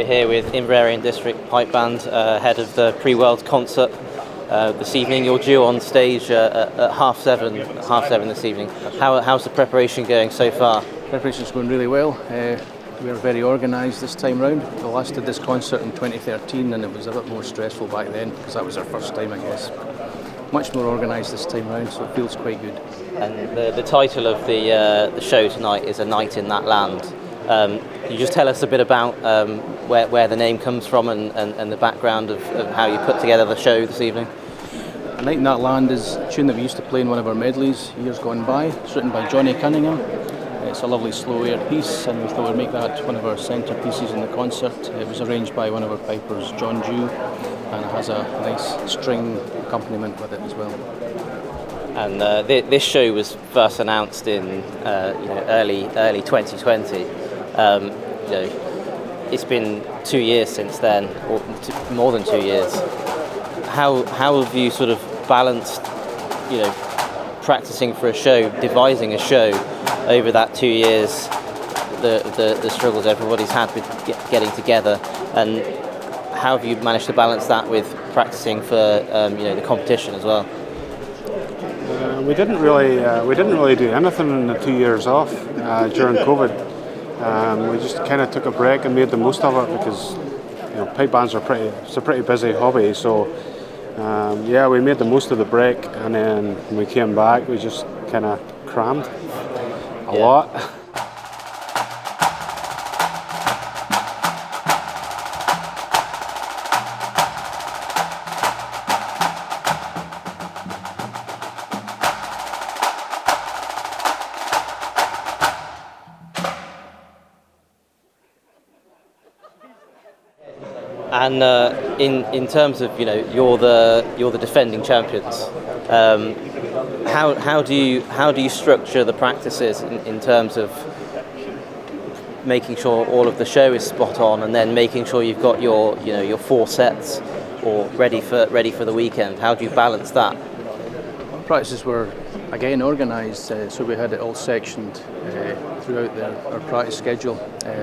here with Inveraray District Pipe Band, ahead of the pre-World concert this evening. You're due on stage at 7:30 this evening. How's the preparation going so far? Preparation's going really well. We're very organised this time round. We last did this concert in 2013 and it was a bit more stressful back then because that was our first time, I guess. Much more organised this time round, so it feels quite good. And the title of the show tonight is A Night in That Land. Can you just tell us a bit about where the name comes from and the background of how you put together the show this evening? A Night in That Land is a tune that we used to play in one of our medleys years gone by. It's written by Johnny Cunningham. It's a lovely slow air piece and we thought we'd make that one of our centrepieces in the concert. It was arranged by one of our pipers, John Dew, and it has a nice string accompaniment with it as well. And this show was first announced in early 2020. It's been 2 years since then, or more than 2 years. How have you sort of balanced, practicing for a show, devising a show over that 2 years, the struggles everybody's had with getting together, and how have you managed to balance that with practicing for the competition as well? We didn't really do anything in the 2 years off during COVID. We just kind of took a break and made the most of it because pipe bands are it's a pretty busy hobby. So we made the most of the break, and then when we came back, we just kind of crammed a lot. And in terms of you're the defending champions. How do you structure the practices in terms of making sure all of the show is spot on, and then making sure you've got your 4 sets or ready for the weekend? How do you balance that? Practices were again organised, so we had it all sectioned throughout our practice schedule.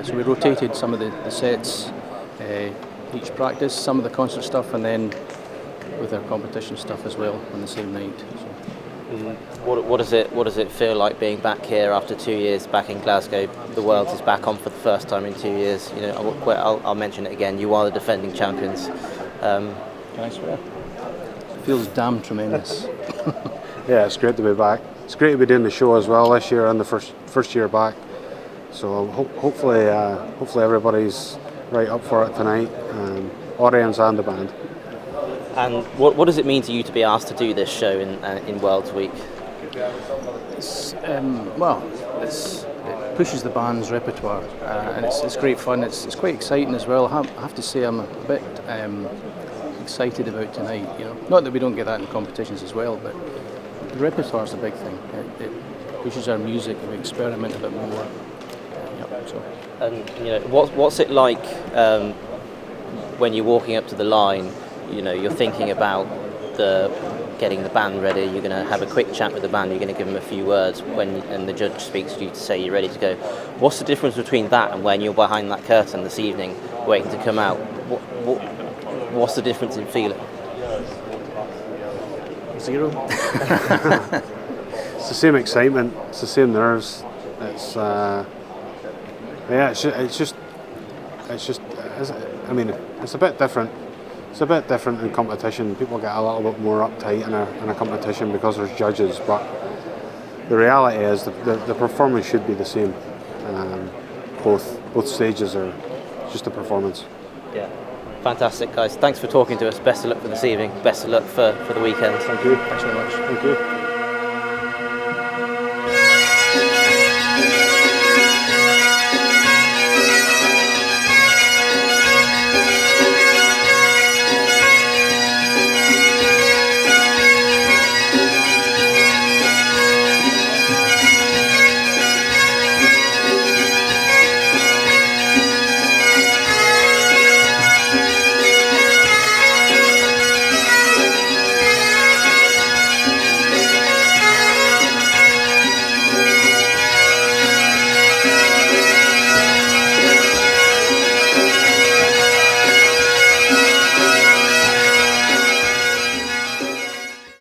So we rotated some of the sets each practice, some of the concert stuff, and then with our competition stuff as well on the same night. So. What does it feel like being back here after 2 years back in Glasgow? The world is back on for the first time in 2 years. I'll mention it again. You are the defending champions. Thanks for that. It feels damn tremendous. Yeah, it's great to be back. It's great to be doing the show as well this year and the first year back. So hopefully everybody's right up for it tonight, audience and the band. And what does it mean to you to be asked to do this show in World's Week? It pushes the band's repertoire, and it's great fun. It's quite exciting as well. I have to say I'm a bit excited about tonight. Not that we don't get that in competitions as well, but the repertoire is a big thing. It pushes our music and we experiment a bit more. And what's it like when you're walking up to the line? You're thinking about getting the band ready. You're going to have a quick chat with the band. You're going to give them a few words and the judge speaks to you to say you're ready to go. What's the difference between that and when you're behind that curtain this evening, waiting to come out? What's the difference in feeling? 0. It's the same excitement. It's the same nerves. It's a bit different. It's a bit different in competition. People get a little bit more uptight in a competition because there's judges, but the reality is the performance should be the same. Both stages are just a performance. Yeah, fantastic, guys. Thanks for talking to us. Best of luck for this evening. Best of luck for the weekend. Thank you. Thanks very much. Thank you.